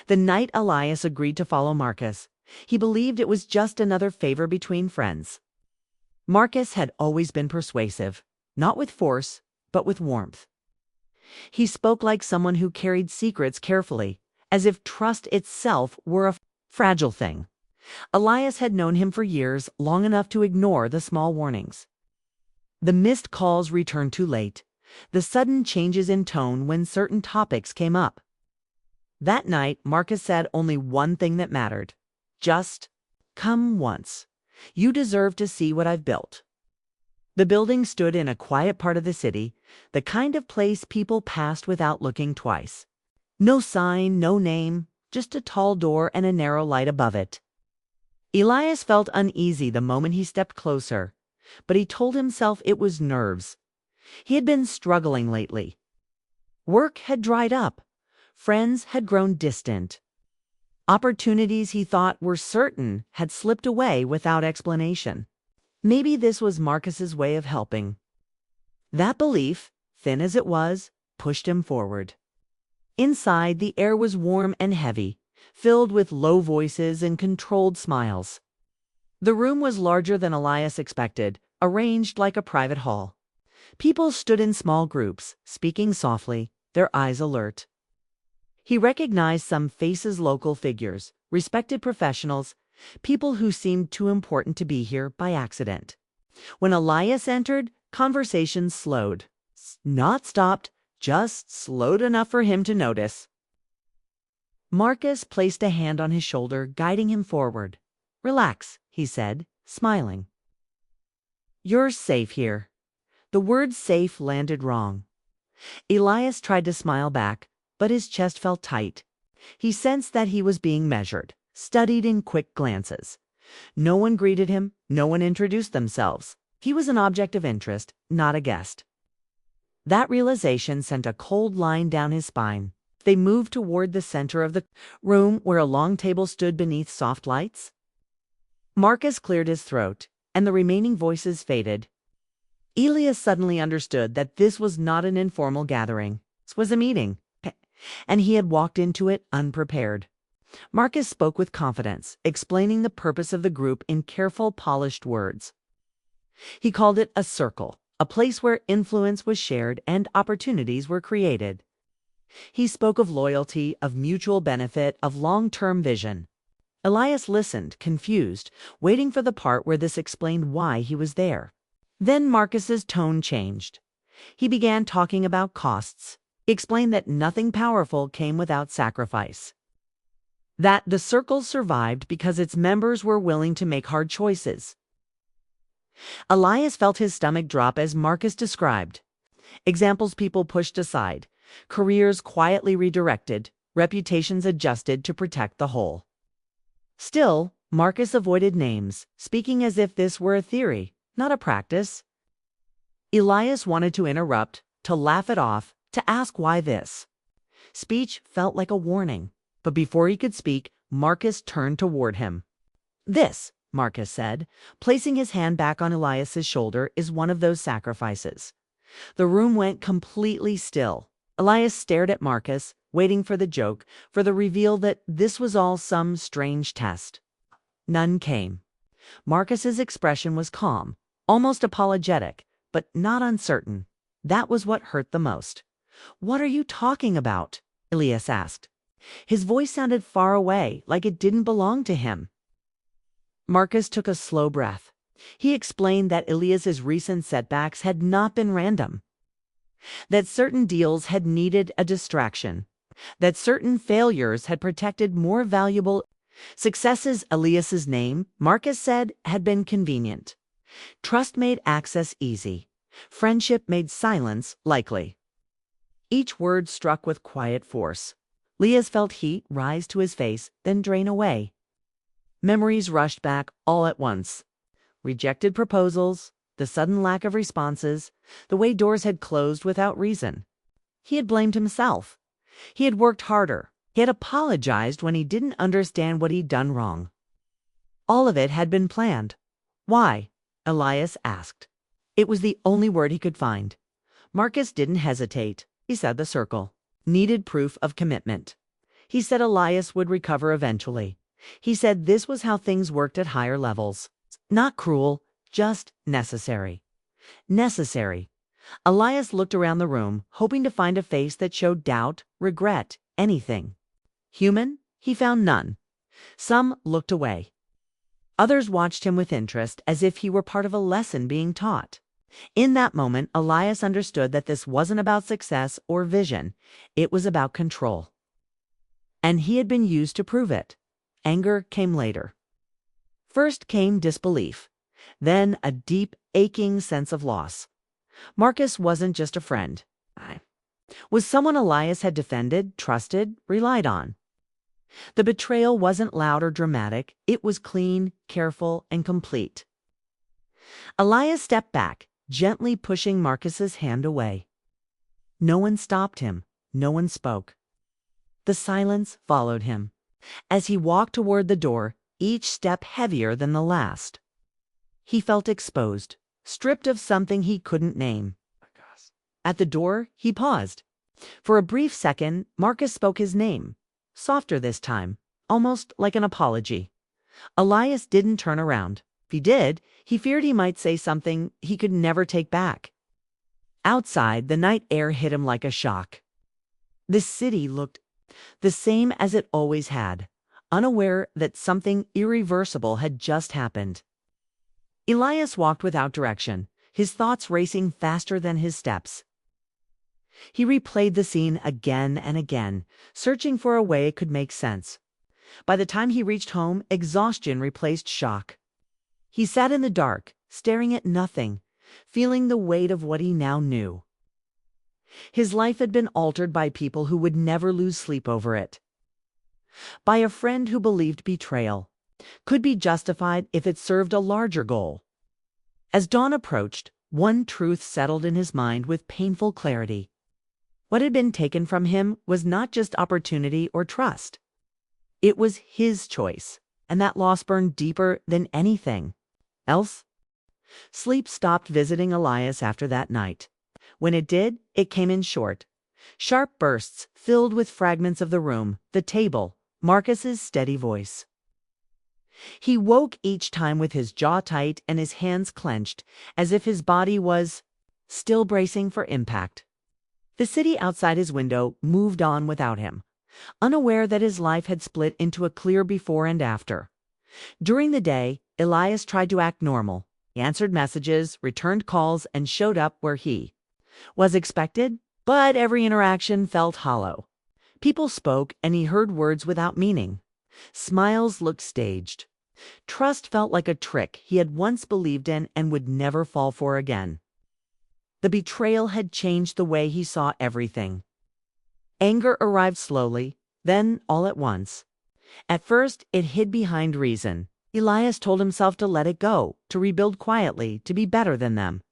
The night Elias agreed to follow Marcus, he believed it was just another favor between friends. Marcus had always been persuasive, not with force, but with warmth. He spoke like someone who carried secrets carefully, as if trust itself were a fragile thing. Elias had known him for years, long enough to ignore the small warnings. The missed calls returned too late, the sudden changes in tone when certain topics came up. That night, Marcus said only one thing that mattered. Just come once. You deserve to see what I've built. The building stood in a quiet part of the city, the kind of place people passed without looking twice. No sign, no name, just a tall door and a narrow light above it. Elias felt uneasy the moment he stepped closer, but he told himself it was nerves. He had been struggling lately. Work had dried up. Friends had grown distant. Opportunities he thought were certain had slipped away without explanation. Maybe this was Marcus's way of helping. That belief, thin as it was, pushed him forward. Inside, the air was warm and heavy, filled with low voices and controlled smiles. The room was larger than Elias expected, arranged like a private hall. People stood in small groups, speaking softly, their eyes alert. He recognized some faces, local figures, respected professionals, people who seemed too important to be here by accident. When Elias entered, conversations slowed. Not stopped, just slowed enough for him to notice. Marcus placed a hand on his shoulder, guiding him forward. "Relax," he said, smiling. "You're safe here." The word safe landed wrong. Elias tried to smile back, but his chest felt tight. He sensed that he was being measured, studied in quick glances. No one greeted him, no one introduced themselves. He was an object of interest, not a guest. That realization sent a cold line down his spine. They moved toward the center of the room where a long table stood beneath soft lights. Marcus cleared his throat, and the remaining voices faded. Elias suddenly understood that this was not an informal gathering. This was a meeting, and he had walked into it unprepared. Marcus spoke with confidence, explaining the purpose of the group in careful, polished words. He called it a circle, a place where influence was shared and opportunities were created. He spoke of loyalty, of mutual benefit, of long-term vision. Elias listened, confused, waiting for the part where this explained why he was there. Then Marcus's tone changed. He began talking about costs. He explained that nothing powerful came without sacrifice. That the circle survived because its members were willing to make hard choices. Elias felt his stomach drop as Marcus described. Examples people pushed aside, careers quietly redirected, reputations adjusted to protect the whole. Still, Marcus avoided names, speaking as if this were a theory, not a practice. Elias wanted to interrupt, to laugh it off, to ask why this. Speech felt like a warning, but before he could speak, Marcus turned toward him. "This," Marcus said, placing his hand back on Elias's shoulder, "is one of those sacrifices." The room went completely still. Elias stared at Marcus, waiting for the joke, for the reveal that this was all some strange test. None came. Marcus's expression was calm, almost apologetic, but not uncertain. That was what hurt the most. "What are you talking about?" Elias asked. His voice sounded far away, like it didn't belong to him. Marcus took a slow breath. He explained that Elias's recent setbacks had not been random, that certain deals had needed a distraction, that certain failures had protected more valuable successes. Elias's name, Marcus said, had been convenient. Trust made access easy. Friendship made silence likely. Each word struck with quiet force. Elias felt heat rise to his face, then drain away. Memories rushed back all at once. Rejected proposals, the sudden lack of responses, the way doors had closed without reason. He had blamed himself. He had worked harder. He had apologized when he didn't understand what he'd done wrong. All of it had been planned. "Why?" Elias asked. It was the only word he could find. Marcus didn't hesitate. He said the circle needed proof of commitment. He said Elias would recover eventually. He said this was how things worked at higher levels. Not cruel, just necessary. Necessary. Elias looked around the room, hoping to find a face that showed doubt, regret, anything. Human? He found none. Some looked away. Others watched him with interest, as if he were part of a lesson being taught. In that moment, Elias understood that this wasn't about success or vision. It was about control. And he had been used to prove it. Anger came later. First came disbelief, then a deep, aching sense of loss. Marcus wasn't just a friend. Was someone Elias had defended, trusted, relied on. The betrayal wasn't loud or dramatic. It was clean, careful, and complete. Elias stepped back, gently pushing Marcus's hand away. No one stopped him. No one spoke. The silence followed him. As he walked toward the door, each step heavier than the last. He felt exposed, stripped of something he couldn't name. At the door, he paused. For a brief second, Marcus spoke his name, softer this time, almost like an apology. Elias didn't turn around. If he did, he feared he might say something he could never take back. Outside, the night air hit him like a shock. The city looked the same as it always had, unaware that something irreversible had just happened. Elias walked without direction, his thoughts racing faster than his steps. He replayed the scene again and again, searching for a way it could make sense. By the time he reached home, exhaustion replaced shock. He sat in the dark, staring at nothing, feeling the weight of what he now knew. His life had been altered by people who would never lose sleep over it. By a friend who believed betrayal could be justified if it served a larger goal. As dawn approached, one truth settled in his mind with painful clarity. What had been taken from him was not just opportunity or trust. It was his choice, and that loss burned deeper than anything else. Sleep stopped visiting Elias after that night. When it did, it came in short. Sharp bursts filled with fragments of the room, the table, Marcus's steady voice. He woke each time with his jaw tight and his hands clenched, as if his body was still bracing for impact. The city outside his window moved on without him, unaware that his life had split into a clear before and after. During the day, Elias tried to act normal. He answered messages, returned calls, and showed up where he was expected, but every interaction felt hollow. People spoke, and he heard words without meaning. Smiles looked staged. Trust felt like a trick he had once believed in and would never fall for again. The betrayal had changed the way he saw everything. Anger arrived slowly, then all at once. At first, it hid behind reason. Elias told himself to let it go, to rebuild quietly, to be better than them.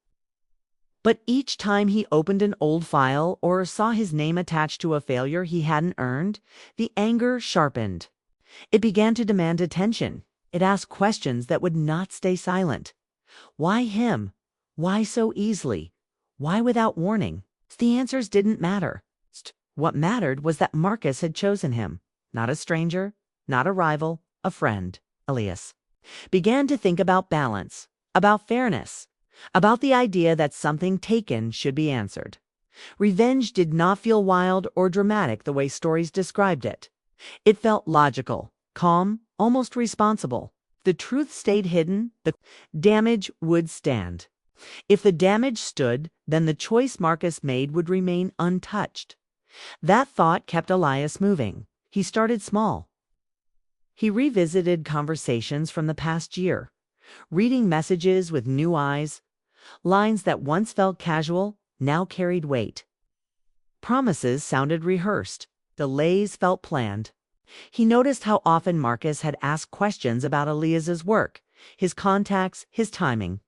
But each time he opened an old file or saw his name attached to a failure he hadn't earned, the anger sharpened. It began to demand attention. It asked questions that would not stay silent. Why him? Why so easily? Why without warning? The answers didn't matter. What mattered was that Marcus had chosen him. Not a stranger, not a rival, a friend. Elias began to think about balance, about fairness, about the idea that something taken should be answered. Revenge did not feel wild or dramatic the way stories described it. It felt logical, calm, almost responsible. If the truth stayed hidden, the damage would stand. If the damage stood, then the choice Marcus made would remain untouched. That thought kept Elias moving. He started small. He revisited conversations from the past year, reading messages with new eyes. Lines that once felt casual now carried weight. Promises sounded rehearsed. Delays felt planned. He noticed how often Marcus had asked questions about Elias's work, his contacts, his timing.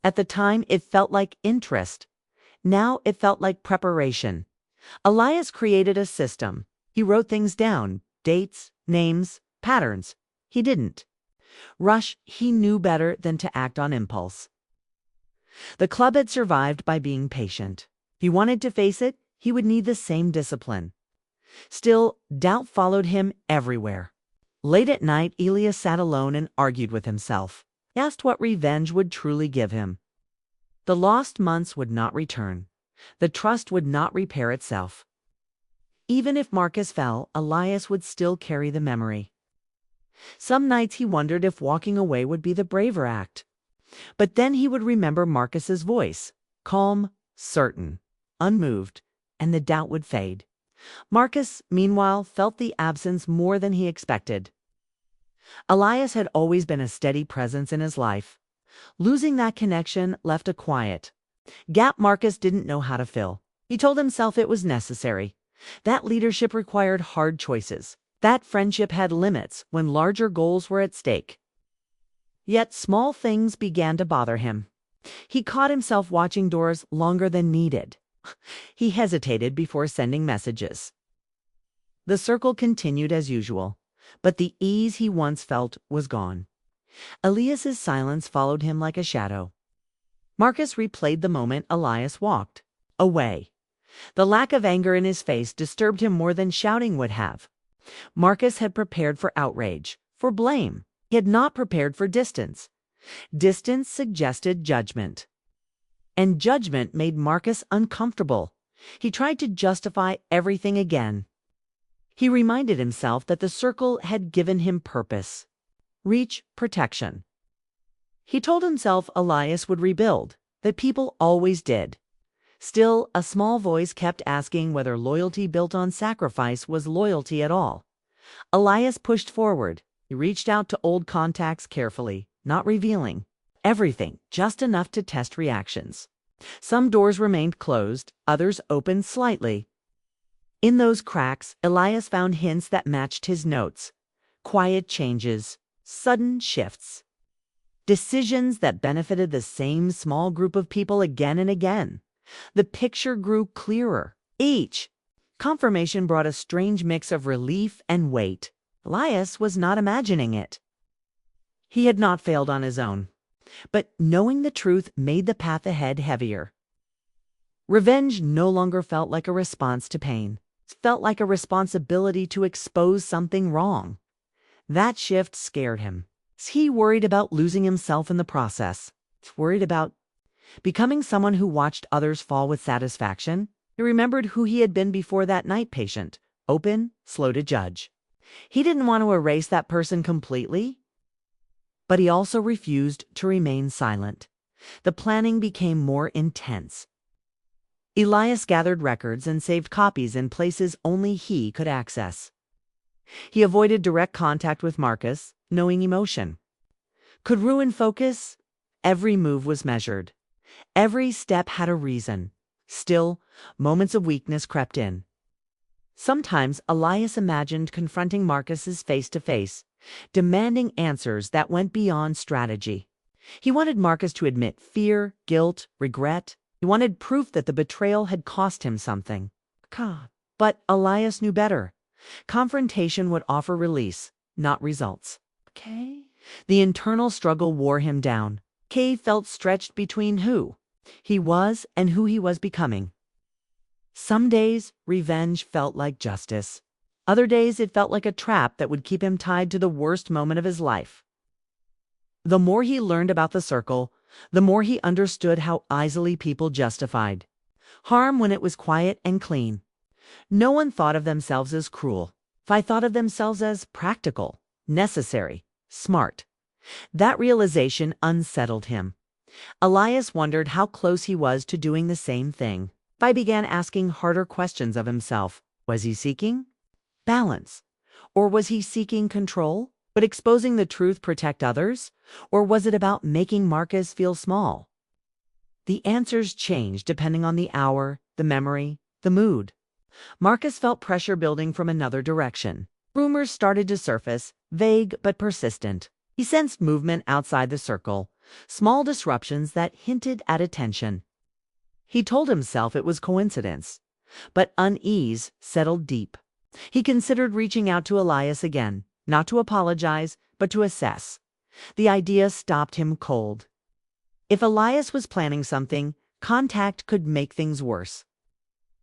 At the time, it felt like interest. Now it felt like preparation. Elias created a system. He wrote things down, dates, names, patterns. He didn't rush. He knew better than to act on impulse. The club had survived by being patient. If he wanted to face it, he would need the same discipline. Still, doubt followed him everywhere. Late at night, Elias sat alone and argued with himself. He asked what revenge would truly give him. The lost months would not return. The trust would not repair itself. Even if Marcus fell, Elias would still carry the memory. Some nights he wondered if walking away would be the braver act. But then he would remember Marcus's voice, calm, certain, unmoved, and the doubt would fade. Marcus, meanwhile, felt the absence more than he expected. Elias had always been a steady presence in his life. Losing that connection left a quiet gap Marcus didn't know how to fill. He told himself it was necessary. That leadership required hard choices. That friendship had limits when larger goals were at stake. Yet small things began to bother him. He caught himself watching doors longer than needed. He hesitated before sending messages. The circle continued as usual, but the ease he once felt was gone. Elias's silence followed him like a shadow. Marcus replayed the moment Elias walked away. The lack of anger in his face disturbed him more than shouting would have. Marcus had prepared for outrage, for blame. He had not prepared for distance. Distance suggested judgment. And judgment made Marcus uncomfortable. He tried to justify everything again. He reminded himself that the circle had given him purpose, reach, protection. He told himself Elias would rebuild, that people always did. Still, a small voice kept asking whether loyalty built on sacrifice was loyalty at all. Elias pushed forward. He reached out to old contacts carefully, not revealing everything, just enough to test reactions. Some doors remained closed, others opened slightly. In those cracks, Elias found hints that matched his notes. Quiet changes, sudden shifts. Decisions that benefited the same small group of people again and again. The picture grew clearer. Each confirmation brought a strange mix of relief and weight. Elias was not imagining it. He had not failed on his own. But knowing the truth made the path ahead heavier. Revenge no longer felt like a response to pain. It felt like a responsibility to expose something wrong. That shift scared him. He worried about losing himself in the process. Worried about becoming someone who watched others fall with satisfaction. He remembered who he had been before that night patient, open, slow to judge. He didn't want to erase that person completely, but he also refused to remain silent. The planning became more intense. Elias gathered records and saved copies in places only he could access. He avoided direct contact with Marcus, knowing emotion could ruin focus. Every move was measured. Every step had a reason. Still, moments of weakness crept in. Sometimes Elias imagined confronting Marcus's face-to-face, demanding answers that went beyond strategy. He wanted Marcus to admit fear, guilt, regret. He wanted proof that the betrayal had cost him something. But Elias knew better. Confrontation would offer release, not results. The internal struggle wore him down. Kay felt stretched between who he was and who he was becoming. Some days, revenge felt like justice. Other days, it felt like a trap that would keep him tied to the worst moment of his life. The more he learned about the circle, the more he understood how easily people justified harm when it was quiet and clean. No one thought of themselves as cruel. They thought of themselves as practical, necessary, smart. That realization unsettled him. Elias wondered how close he was to doing the same thing. Fi began asking harder questions of himself. Was he seeking balance? Or was he seeking control? Would exposing the truth protect others? Or was it about making Marcus feel small? The answers changed depending on the hour, the memory, the mood. Marcus felt pressure building from another direction. Rumors started to surface, vague but persistent. He sensed movement outside the circle, small disruptions that hinted at attention. He told himself it was coincidence, but unease settled deep. He considered reaching out to Elias again, not to apologize, but to assess. The idea stopped him cold. If Elias was planning something, contact could make things worse.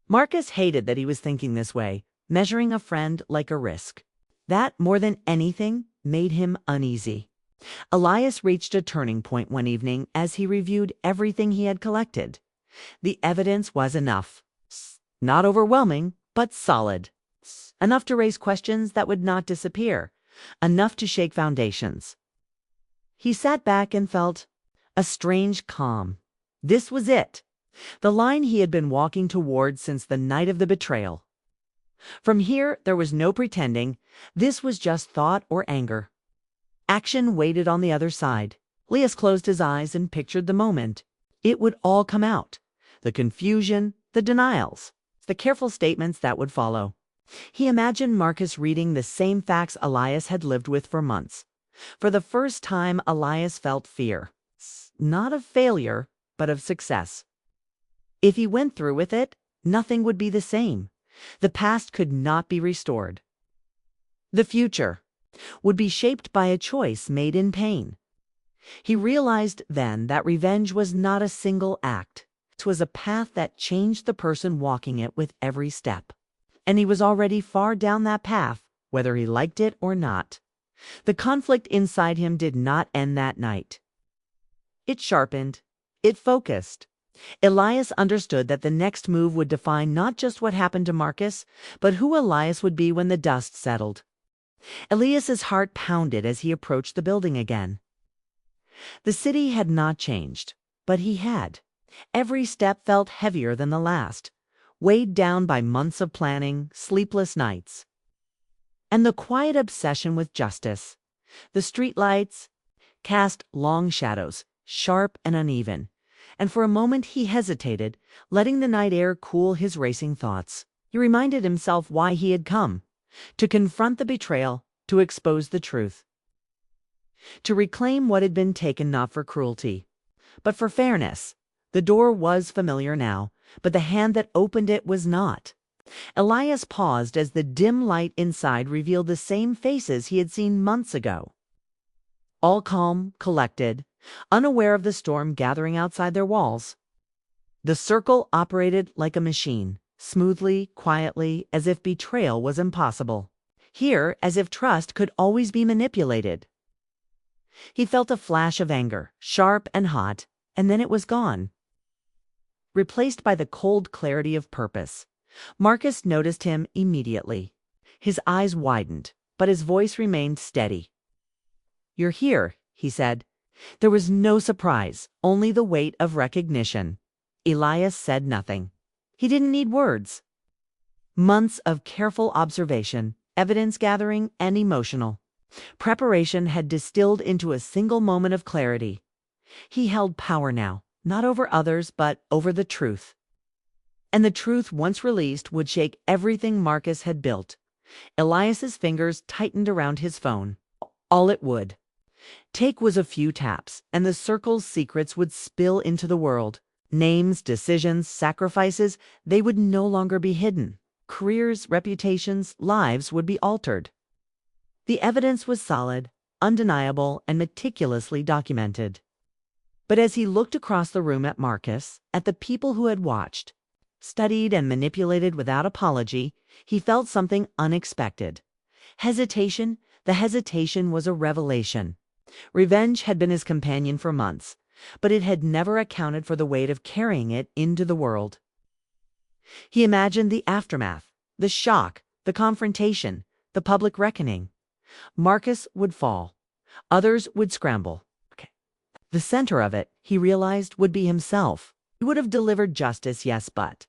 Marcus hated that he was thinking this way. measuring a friend like a risk. That, more than anything, made him uneasy. Elias reached a turning point one evening as he reviewed everything he had collected. The evidence was enough. Not overwhelming, but solid. Enough to raise questions that would not disappear. Enough to shake foundations. He sat back and felt a strange calm. This was it. The line he had been walking toward since the night of the betrayal. From here, there was no pretending. This was just thought or anger. Action waited on the other side. Elias closed his eyes and pictured the moment. It would all come out. The confusion, the denials, the careful statements that would follow. He imagined Marcus reading the same facts Elias had lived with for months. For the first time, Elias felt fear. Not of failure, but of success. If he went through with it, nothing would be the same. The past could not be restored. The future would be shaped by a choice made in pain. He realized then that revenge was not a single act. It was a path that changed the person walking it with every step. And he was already far down that path, whether he liked it or not. The conflict inside him did not end that night. It sharpened. It focused. Elias understood that the next move would define not just what happened to Marcus, but who Elias would be when the dust settled. Elias's heart pounded as he approached the building again. The city had not changed, but he had. Every step felt heavier than the last, weighed down by months of planning, sleepless nights. And the quiet obsession with justice. The streetlights cast long shadows, sharp and uneven, and for a moment he hesitated, letting the night air cool his racing thoughts. He reminded himself why he had come. To confront the betrayal, to expose the truth. To reclaim what had been taken not for cruelty, but for fairness. The door was familiar now, but the hand that opened it was not. Elias paused as the dim light inside revealed the same faces he had seen months ago. All calm, collected, unaware of the storm gathering outside their walls. The circle operated like a machine, smoothly, quietly, as if betrayal was impossible. Here, as if trust could always be manipulated. He felt a flash of anger, sharp and hot, and then it was gone. Replaced by the cold clarity of purpose. Marcus noticed him immediately. His eyes widened, but his voice remained steady. "You're here," he said. There was no surprise, only the weight of recognition. Elias said nothing. He didn't need words. Months of careful observation, evidence gathering, and emotional preparation had distilled into a single moment of clarity. He held power now, not over others, but over the truth. And the truth, once released, would shake everything Marcus had built. Elias's fingers tightened around his phone. All it would take was a few taps, and the circle's secrets would spill into the world. Names, decisions, sacrifices, they would no longer be hidden. Careers, reputations, lives would be altered. The evidence was solid, undeniable, and meticulously documented. But as he looked across the room at Marcus, at the people who had watched, studied and manipulated without apology, he felt something unexpected. Hesitation. The hesitation was a revelation. Revenge had been his companion for months, but it had never accounted for the weight of carrying it into the world. He imagined the aftermath, the shock, the confrontation, the public reckoning. Marcus would fall. Others would scramble. The center of it, he realized, would be himself. He would have delivered justice, yes, but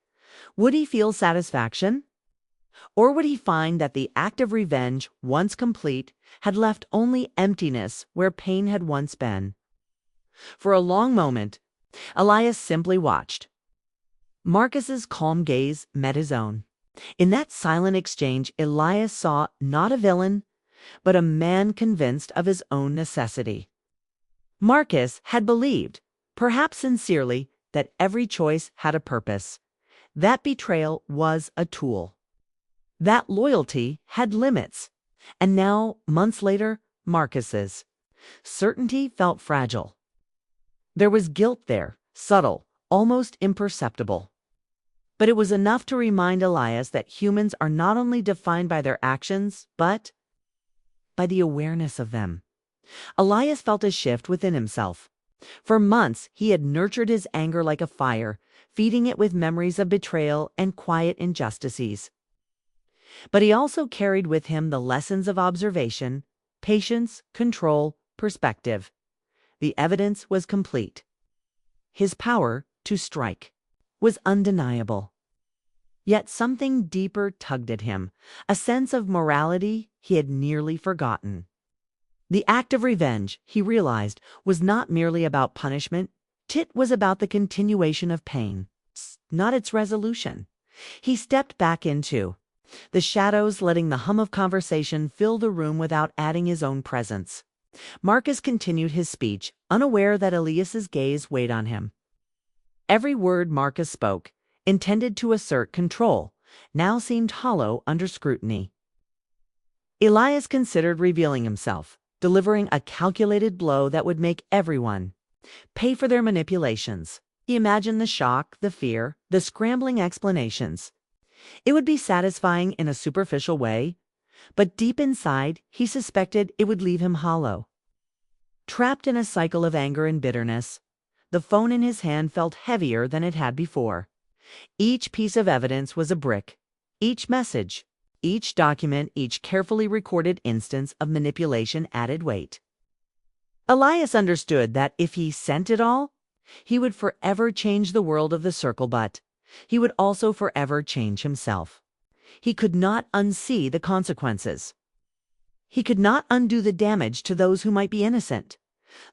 would he feel satisfaction? Or would he find that the act of revenge, once complete, had left only emptiness where pain had once been? For a long moment, Elias simply watched. Marcus's calm gaze met his own. In that silent exchange, Elias saw not a villain, but a man convinced of his own necessity. Marcus had believed, perhaps sincerely, that every choice had a purpose. That betrayal was a tool. That loyalty had limits. And now, months later, Marcus's certainty felt fragile. There was guilt there, subtle, almost imperceptible. But it was enough to remind Elias that humans are not only defined by their actions, but by the awareness of them. Elias felt a shift within himself. For months, he had nurtured his anger like a fire, feeding it with memories of betrayal and quiet injustices. But he also carried with him the lessons of observation, patience, control, perspective. The evidence was complete. His power to strike was undeniable. Yet something deeper tugged at him, a sense of morality he had nearly forgotten. The act of revenge, he realized, was not merely about punishment. It was about the continuation of pain, not its resolution. He stepped back into the shadows, letting the hum of conversation fill the room without adding his own presence. Marcus continued his speech, unaware that Elias's gaze weighed on him. Every word Marcus spoke, intended to assert control, now seemed hollow under scrutiny. Elias considered revealing himself, delivering a calculated blow that would make everyone pay for their manipulations. He imagined the shock, the fear, the scrambling explanations. It would be satisfying in a superficial way, but deep inside, he suspected it would leave him hollow. Trapped in a cycle of anger and bitterness, the phone in his hand felt heavier than it had before. Each piece of evidence was a brick. Each message, each document, each carefully recorded instance of manipulation added weight. Elias understood that if he sent it all, he would forever change the world of the circle, but he would also forever change himself. He could not unsee the consequences. He could not undo the damage to those who might be innocent,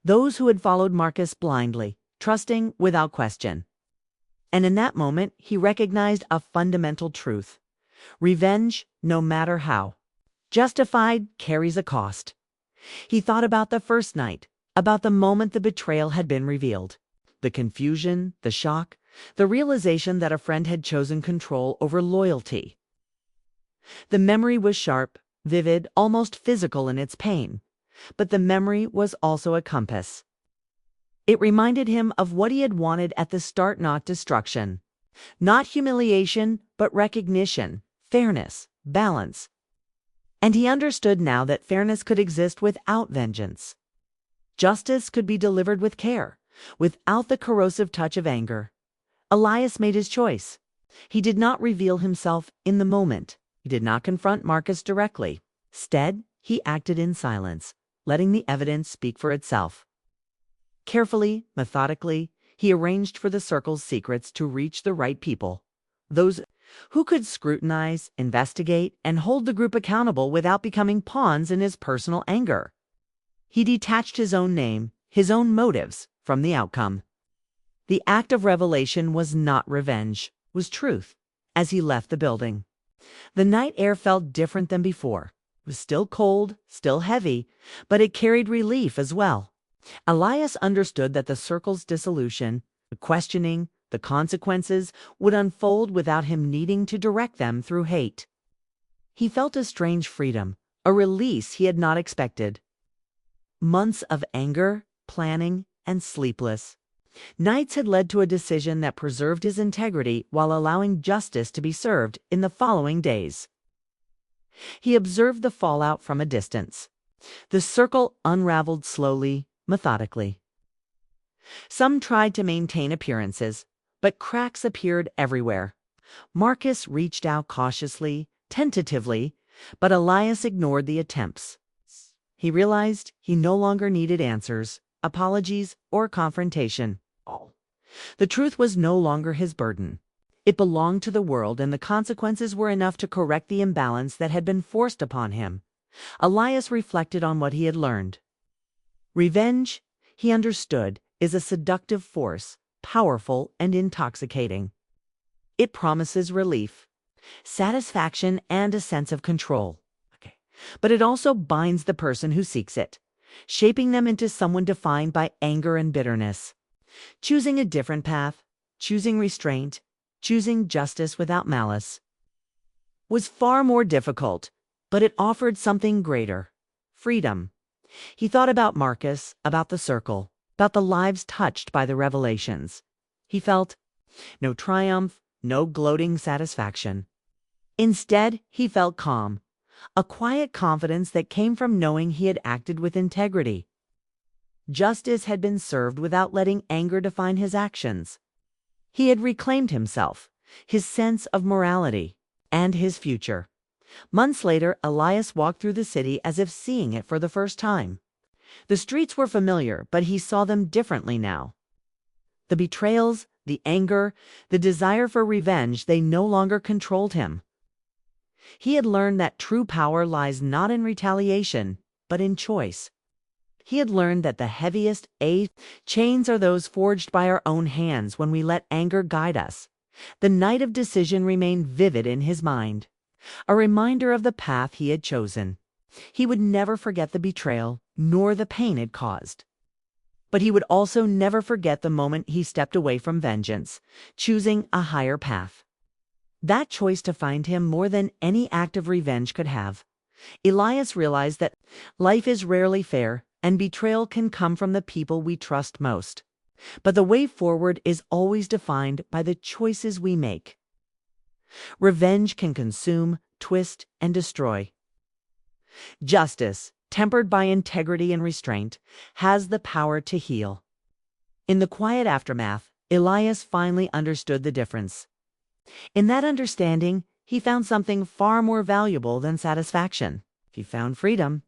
those who had followed Marcus blindly, trusting without question. And in that moment, he recognized a fundamental truth. Revenge, no matter how justified, carries a cost. He thought about the first night, about the moment the betrayal had been revealed. The confusion, the shock, the realization that a friend had chosen control over loyalty. The memory was sharp, vivid, almost physical in its pain, but the memory was also a compass. It reminded him of what he had wanted at the start, not destruction, not humiliation, but recognition, fairness, balance. And he understood now that fairness could exist without vengeance. Justice could be delivered with care, without the corrosive touch of anger. Elias made his choice. He did not reveal himself in the moment. He did not confront Marcus directly. Instead, he acted in silence, letting the evidence speak for itself. Carefully, methodically, he arranged for the circle's secrets to reach the right people, those who could scrutinize, investigate, and hold the group accountable without becoming pawns in his personal anger. He detached his own name, his own motives, from the outcome. The act of revelation was not revenge, was truth. As he left the building, the night air felt different than before. It was still cold, still heavy, but it carried relief as well. Elias understood that the circle's dissolution, the questioning, the consequences would unfold without him needing to direct them through hate. He felt a strange freedom, a release he had not expected. Months of anger, planning, and sleepless nights had led to a decision that preserved his integrity while allowing justice to be served in the following days. He observed the fallout from a distance. The circle unraveled slowly, methodically. Some tried to maintain appearances, but cracks appeared everywhere. Marcus reached out cautiously, tentatively, but Elias ignored the attempts. He realized he no longer needed answers, apologies, or confrontation. The truth was no longer his burden. It belonged to the world, and the consequences were enough to correct the imbalance that had been forced upon him. Elias reflected on what he had learned. Revenge, he understood, is a seductive force, powerful and intoxicating. It promises relief, satisfaction, and a sense of control. But it also binds the person who seeks it, shaping them into someone defined by anger and bitterness. Choosing a different path, choosing restraint, choosing justice without malice, was far more difficult, but it offered something greater: freedom. He thought about Marcus, about the circle, about the lives touched by the revelations. He felt no triumph, no gloating satisfaction. Instead, he felt calm, a quiet confidence that came from knowing he had acted with integrity. Justice had been served without letting anger define his actions. He had reclaimed himself, his sense of morality, and his future. Months later, Elias walked through the city as if seeing it for the first time. The streets were familiar, but he saw them differently now. The betrayals, the anger, the desire for revenge, they no longer controlled him. He had learned that true power lies not in retaliation, but in choice. He had learned that the heaviest chains are those forged by our own hands when we let anger guide us. The night of decision remained vivid in his mind, a reminder of the path he had chosen. He would never forget the betrayal, nor the pain it caused. But he would also never forget the moment he stepped away from vengeance, choosing a higher path. That choice defined him more than any act of revenge could have. Elias realized that life is rarely fair, and betrayal can come from the people we trust most. But the way forward is always defined by the choices we make. Revenge can consume, twist, and destroy. Justice, tempered by integrity and restraint, has the power to heal. In the quiet aftermath, Elias finally understood the difference. In that understanding, he found something far more valuable than satisfaction. He found freedom.